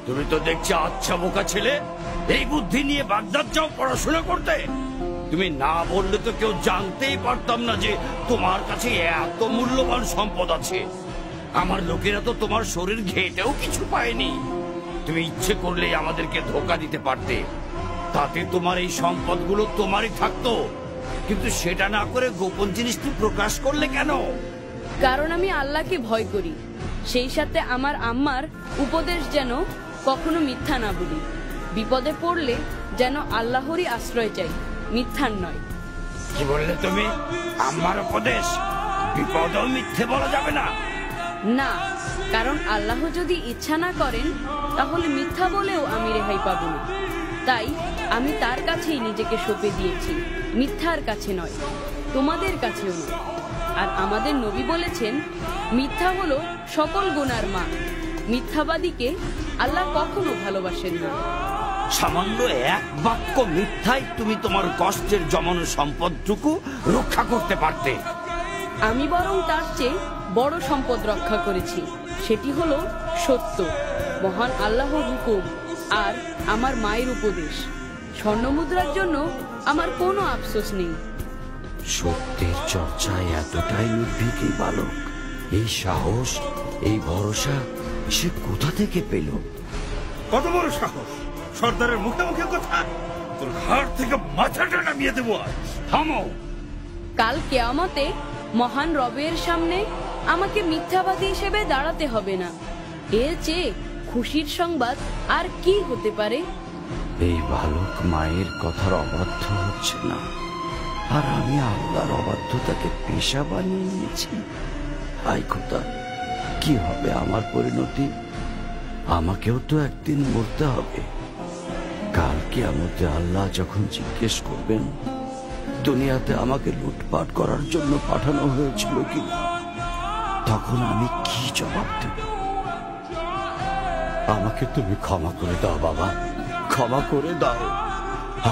তুমি তো দেখছি আচ্ছা বোকা ছেলে। এই বুদ্ধি নিয়ে বাগদাদ যাও পড়াশোনা করতে? তুমি না বললে তো কেউ জানতেই পারতাম না যে তোমার কাছে এত মূল্যবান সম্পদ আছে। আমার লোকেরা তো তোমার শরীর ঘেটেও কিছু পায়নি। তুমি ইচ্ছে করলেই আমাদেরকে ধোকা দিতে পারতে, তাতে তোমার এই সম্পদগুলো তোমারই থাকতো। কিন্তু সেটা না করে গোপন জিনিসটি প্রকাশ করলে কেন? কারণ আমি আল্লাহকে ভয় করি, সেই সাথে আমার আম্মার উপদেশ যেন কখনো মিথ্যা না বলি। বিপদে পড়লে যেন আল্লাহরই আশ্রয় চাই, মিথ্যার নয়। কি বললে তুমি? আমার উপদেশ? বিপদেও মিথ্যে বলা যাবে না। না, কারণ আল্লাহ যদি ইচ্ছা না করেন তাহলে মিথ্যা বলেও আমি রেহাই পাবো না। তাই আমি তার কাছেই নিজেকে সঁপে দিয়েছি, মিথ্যার কাছে নয়, তোমাদের কাছেও নয়। আর আমাদের নবী বলেছেন, মিথ্যা হলো সকল গুনার মা। মিথ্যাবাদীকে আল্লাহ কখনো ভালোবাসেন না। সামান্য এক বাক্য মিথ্যায় তুমি তোমার কষ্টের জমানো সম্পদটুকু রক্ষা করতে পারতে। আমি বরং তার চেয়ে বড় সম্পদ রক্ষা করেছি, সেটি হলো সত্য, মহান আল্লাহর হুকুম আর আমার মায়ের উপদেশ। স্বর্ণমুদ্রার জন্য আমার কোনো আফসোস নেই। সত্যের চর্চায় এতটাই নির্ভীক এই বালক, এই সাহস, এই ভরসা সে কোথা থেকে পেল? কত বড় সাহস! সর্দারের মুখে মুখে কথা! তোর ঘাড় থেকে মাথাটা নামিয়ে দেবো আজ। থামো! কাল কিয়ামতে মহান রবের সামনে আমাকে মিথ্যাবাদী হিসেবে দাঁড়াতে হবে না। এর চেয়ে খুশির সংবাদ আর কি হতে পারে? এই বালক মায়ের কথার অবাধ্য হচ্ছে না, আর আমি আল্লাহর অবাধ্যতাকে পেশা বানিয়ে নিয়েছি। হায় খোদা, কি হবে আমার পরিণতি? আমাকেও তো একদিন মরতে হবে। কাল কিয়ামতে আল্লাহ যখন জিজ্ঞেস করবেন দুনিয়াতে আমাকে লুটপাট করার জন্য পাঠানো হয়েছিল কিনা, তখন আমি কি জবাব দেব? আমাকে তুমি ক্ষমা করে দাও বাবা, ক্ষমা করে দাও।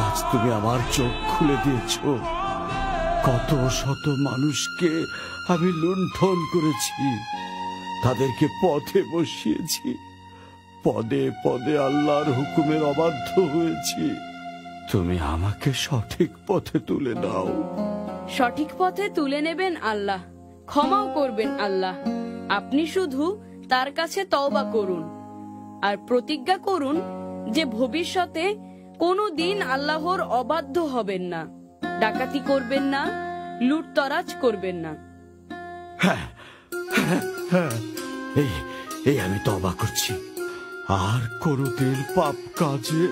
আজ তুমি আমার চোখ খুলে দিয়েছ। কত শত মানুষকে আমি লুণ্ঠন করেছি, তাদেরকে পথে বসিয়েছি, পদে পদে আল্লাহর হুকুমের অবাধ্য হয়েছি। তুমি আমাকে সঠিক পথে তুলে দাও। সঠিক পথে তুলে নেবেন আল্লাহ, ক্ষমাও করবেন আল্লাহ। আপনি শুধু তার কাছে তওবা করুন আর প্রতিজ্ঞা করুন যে ভবিষ্যতে কোনো দিন আল্লাহর অবাধ্য হবেন না, ডাকাতি করবেন না, লুটতরাজ করবেন না। হ্যাঁ, এই আমি তওবা করছি। আর কোনোদিন পাপ কাজে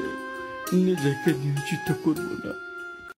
নিজেকে নিয়োজিত করব না।